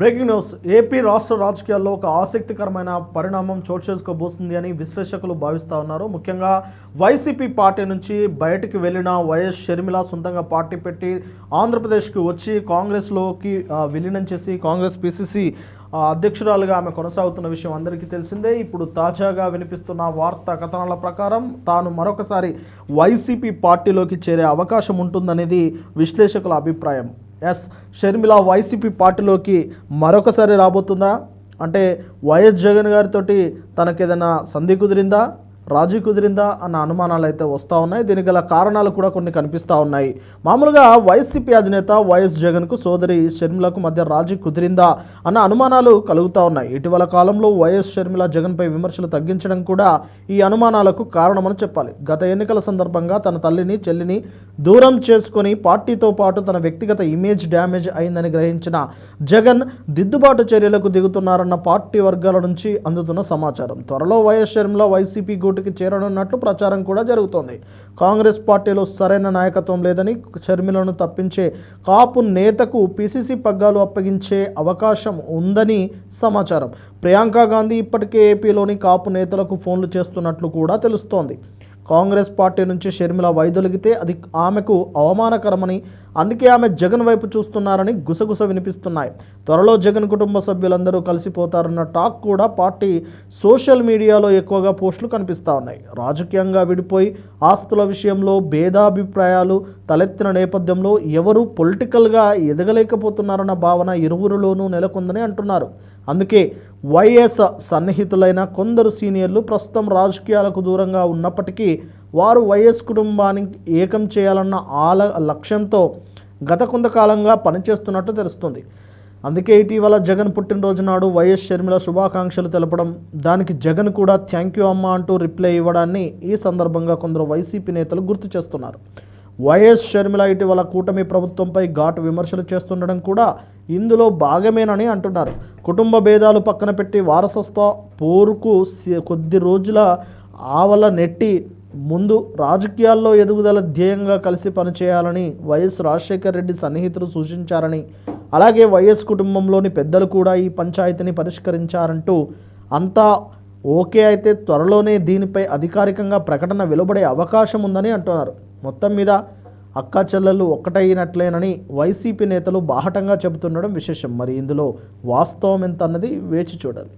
Breaking news. AP రాష్ట్ర రాజకీయాల్లో ఒక ఆసక్తికరమైన పరిణామం చోటు చేసుకోబోతుంది అని విశ్లేషకులు భావిస్తూ ఉన్నారు. ముఖ్యంగా వైసీపీ పార్టీ నుంచి బయటికి వెళ్ళిన వైఎస్ షర్మిల సొంతంగా పార్టీ పెట్టి ఆంధ్రప్రదేశ్కి వచ్చి కాంగ్రెస్లోకి విలీనం చేసి కాంగ్రెస్ పిసిసి అధ్యక్షురాలుగా ఆమె కొనసాగుతున్న విషయం అందరికీ తెలిసిందే. ఇప్పుడు తాజాగా వినిపిస్తున్న వార్తా కథనాల ప్రకారం తాను మరొకసారి వైసీపీ పార్టీలోకి చేరే అవకాశం ఉంటుందనేది విశ్లేషకుల అభిప్రాయం. షర్మిల వైసీపీ పార్టీలోకి మరొకసారి రాబోతుందా? అంటే వైఎస్ జగన్ గారితో తనకేదైనా సంధి కుదిరిందా, రాజీ కుదిరిందా అన్న అనుమానాలు అయితే వస్తూ ఉన్నాయి. దీనికి గల కారణాలు కూడా కొన్ని కనిపిస్తూ ఉన్నాయి. మామూలుగా వైసీపీ అధినేత వైఎస్ జగన్కు సోదరి షర్మిలకు మధ్య రాజీ కుదిరిందా అన్న అనుమానాలు కలుగుతూ ఉన్నాయి. ఇటీవల కాలంలో వైఎస్ షర్మిల జగన్పై విమర్శలు తగ్గించడం కూడా ఈ అనుమానాలకు కారణమని చెప్పాలి. గత ఎన్నికల సందర్భంగా తన తల్లిని చెల్లిని దూరం చేసుకొని పార్టీతో పాటు తన వ్యక్తిగత ఇమేజ్ డ్యామేజ్ అయిందని గ్రహించిన జగన్ దిద్దుబాటు చర్యలకు దిగుతున్నారన్న పార్టీ వర్గాల నుంచి అందుతున్న సమాచారం. త్వరలో వైఎస్ షర్మిల వైసీపీ గూటికి చేరనున్నట్లు ప్రచారం కూడా జరుగుతోంది. కాంగ్రెస్ పార్టీలో సరైన నాయకత్వం లేదని, షర్మిలను తప్పించే కాపు నేతకు పిసిసి పగ్గాలు అప్పగించే అవకాశం ఉందని సమాచారం. ప్రియాంక గాంధీ ఇప్పటికే ఏపీలోని కాపు నేతలకు ఫోన్లు చేస్తున్నట్లు కూడా తెలుస్తోంది. కాంగ్రెస్ పార్టీ నుంచి షర్మిల వైదొలిగితే అది ఆమెకు అవమానకరమని, అందుకే ఆమె జగన్ వైపు చూస్తున్నారని గుసగుస వినిపిస్తున్నాయి. త్వరలో జగన్ కుటుంబ సభ్యులందరూ కలిసిపోతారన్న టాక్ కూడా పార్టీ సోషల్ మీడియాలో ఎక్కువగా పోస్టులు కనిపిస్తూ ఉన్నాయి. రాజకీయంగా విడిపోయి ఆస్తుల విషయంలో భేదాభిప్రాయాలు తలెత్తిన నేపథ్యంలో ఎవరు పొలిటికల్గా ఎదగలేకపోతున్నారన్న భావన ఇరువురిలోనూ నెలకొందని అంటున్నారు. అందుకే వైఎస్ సన్నిహితులైన కొందరు సీనియర్లు ప్రస్తుతం రాజకీయాలకు దూరంగా ఉన్నప్పటికీ వారు వైఎస్ కుటుంబానికి ఏకం చేయాలన్న లక్ష్యంతో గత కొంతకాలంగా పనిచేస్తున్నట్టు తెలుస్తుంది. అందుకే ఇటీవల జగన్ పుట్టినరోజు నాడు వైఎస్ షర్మిల శుభాకాంక్షలు తెలపడం, దానికి జగన్ కూడా థ్యాంక్ యూ అమ్మ అంటూ రిప్లై ఇవ్వడాన్ని ఈ సందర్భంగా కొందరు వైసీపీ నేతలు గుర్తు చేస్తున్నారు. వైఎస్ షర్మిల ఇటీవల కూటమి ప్రభుత్వంపై ఘాటు విమర్శలు చేస్తుండడం కూడా ఇందులో భాగమేనని అంటున్నారు. కుటుంబ భేదాలు పక్కన పెట్టి వారసత్వ పోరుకు కొద్ది రోజుల ఆవల నెట్టి ముందు రాజకీయాల్లో ఎదుగుదల ధ్యేయంగా కలిసి పనిచేయాలని వైఎస్ రాజశేఖర్ రెడ్డి సన్నిహితులు సూచించారని, అలాగే వైఎస్ కుటుంబంలోని పెద్దలు కూడా ఈ పంచాయతీని పరిష్కరించారంటూ అంతా ఓకే అయితే త్వరలోనే దీనిపై అధికారికంగా ప్రకటన వెలువడే అవకాశం ఉందని అంటున్నారు. మొత్తం మీద అక్కా చెల్లెళ్ళు ఒక్కటైనట్లేనని వైసీపీ నేతలు బాహటంగా చెబుతుండడం విశేషం. మరి ఇందులో వాస్తవం ఎంత అన్నది వేచి చూడాలి.